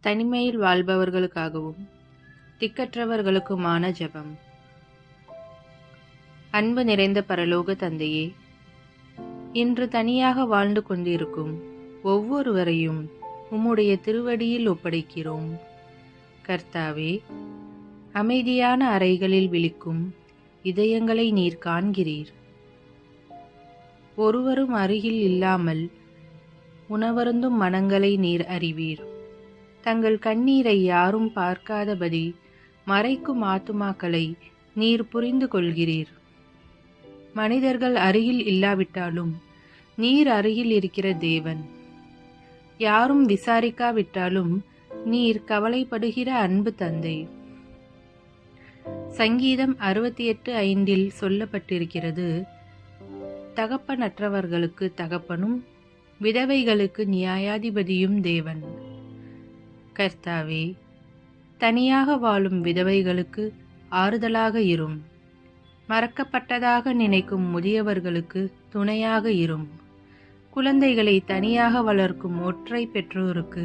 தனிமையில் வாழ்பவர்களுக்காகவும் திக்கற்றவர்களுக்குமான ஜெபம். அன்பு நிறைந்த பரலோக தந்தையே, இன்று தனியாக வாழ்ந்து கொண்டிருக்கும் ஒவ்வொருவரையும் உம்முடைய திருவடியில் ஒப்படைக்கிறோம். கர்த்தாவே, அமைதியான அறைகளில் விழிக்கும் இதயங்களை நீர் காண்கிறீர். ஒருவரும் அருகில் இல்லாமல் உணவருந்தும் மனங்களை நீர் அறிவீர். தங்கள் கண்ணீரை யாரும் பார்க்காதபடி மறைக்கும் ஆத்துமாக்களை நீர் புரிந்து கொள்கிறீர். மனிதர்கள் அருகில் இல்லாவிட்டாலும் நீர் அருகில் இருக்கிற தேவன். யாரும் விசாரிக்காவிட்டாலும் நீர் கவலைப்படுகிற அன்பு தந்தை. சங்கீதம் 68:5 சொல்லப்பட்டிருக்கிறது, தகப்பனற்றவர்களுக்கு தகப்பனும் விதவைகளுக்கு நியாயாதிபதியும் தேவன். கர்த்தாவே, தனியாக வாழும் விதவைகளுக்கு ஆறுதலாக இரும். மறக்கப்பட்டதாக நினைக்கும் முதியவர்களுக்கு துணையாக இரும். குழந்தைகளை தனியாக வளர்க்கும் ஒற்றை பெற்றோருக்கு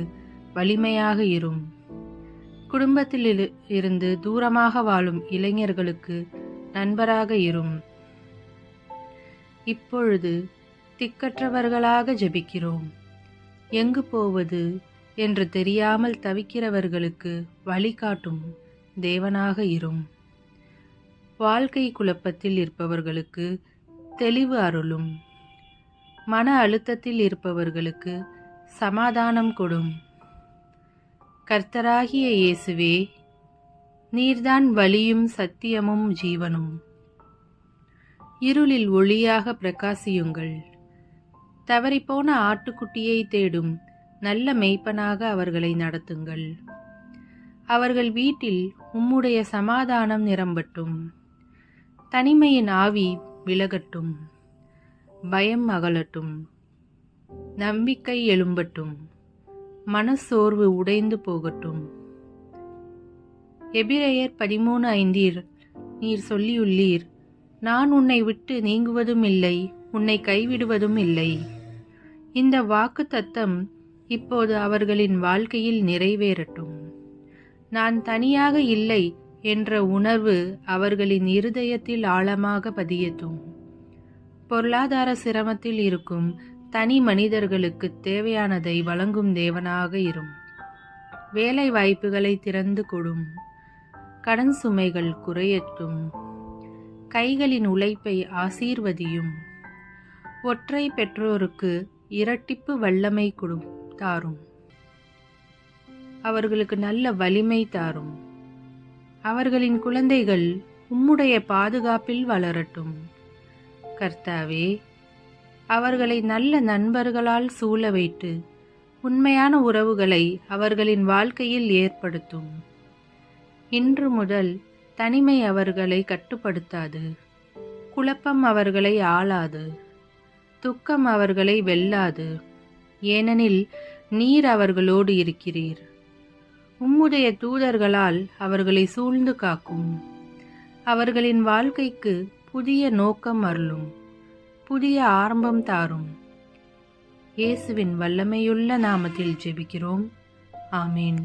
வலிமையாக இரும். குடும்பத்தில் இருந்து தூரமாக வாழும் இளைஞர்களுக்கு நண்பராக இரும். இப்பொழுது திக்கற்றவர்களாக ஜெபிக்கிறோம். எங்கு போவது என்று தெரியாமல் தவிக்கிறவர்களுக்கு வழிகாட்டும் தேவனாக இரும். வாழ்க்கை குழப்பத்தில் இருப்பவர்களுக்கு தெளிவு அருளும். மன அழுத்தத்தில் இருப்பவர்களுக்கு சமாதானம் கொடும். கர்த்தராகிய இயேசுவே, நீர்தான் வழியும் சத்தியமும் ஜீவனும். இருளில் ஒளியாக பிரகாசியுங்கள். தவறிப்போன ஆட்டுக்குட்டியை தேடும் நல்ல மேய்ப்பனாக அவர்களை நடத்துங்கள். அவர்கள் வீட்டில் உம்முடைய சமாதானம் நிரம்பட்டும். தனிமையின் ஆவி விலகட்டும். பயம் அகலட்டும். நம்பிக்கை எழும்பட்டும். மனசோர்வு உடைந்து போகட்டும். எபிரெயர் 13:5 நீர் சொல்லியுள்ளீர், நான் உன்னை விட்டு நீங்குவதும் இல்லை, உன்னை கைவிடுவதும் இல்லை. இந்த வாக்கு தத்தம் இப்போது அவர்களின் வாழ்க்கையில் நிறைவேறட்டும். நான் தனியாக இல்லை என்ற உணர்வு அவர்களின் இருதயத்தில் ஆழமாக பதியட்டும். பொருளாதார சிரமத்தில் இருக்கும் தனி மனிதர்களுக்கு தேவையானதை வழங்கும் தேவனாக இரும். வேலை வாய்ப்புகளை திறந்து கொடும். கடன் சுமைகள் குறையட்டும். கைகளின் உழைப்பை ஆசீர்வதியும். ஒற்றை பெற்றோருக்கு இரட்டிப்பு வல்லமை தாரும். அவர்களுக்கு நல்ல வலிமை தாரும். அவர்களின் குழந்தைகள் உம்முடைய பாதுகாப்பில் வளரட்டும். கர்த்தாவே, அவர்களை நல்ல நண்பர்களால் சூழ வைத்து உண்மையான உறவுகளை அவர்களின் வாழ்க்கையில் ஏற்படுத்தும். இன்று முதல் தனிமை அவர்களை கட்டுப்படுத்தாது. குழப்பம் அவர்களை ஆளாது. துக்கம் அவர்களை வெல்லாது. ஏனெனில் நீர் அவர்களோடு இருக்கிறீர். உம்முடைய தூதர்களால் அவர்களை சூழ்ந்து காக்கும். அவர்களின் வாழ்க்கைக்கு புதிய நோக்கம் அருளும். புதிய ஆரம்பம் தாரும். இயேசுவின் வல்லமையுள்ள நாமத்தில் ஜெபிக்கிறோம். ஆமீன்.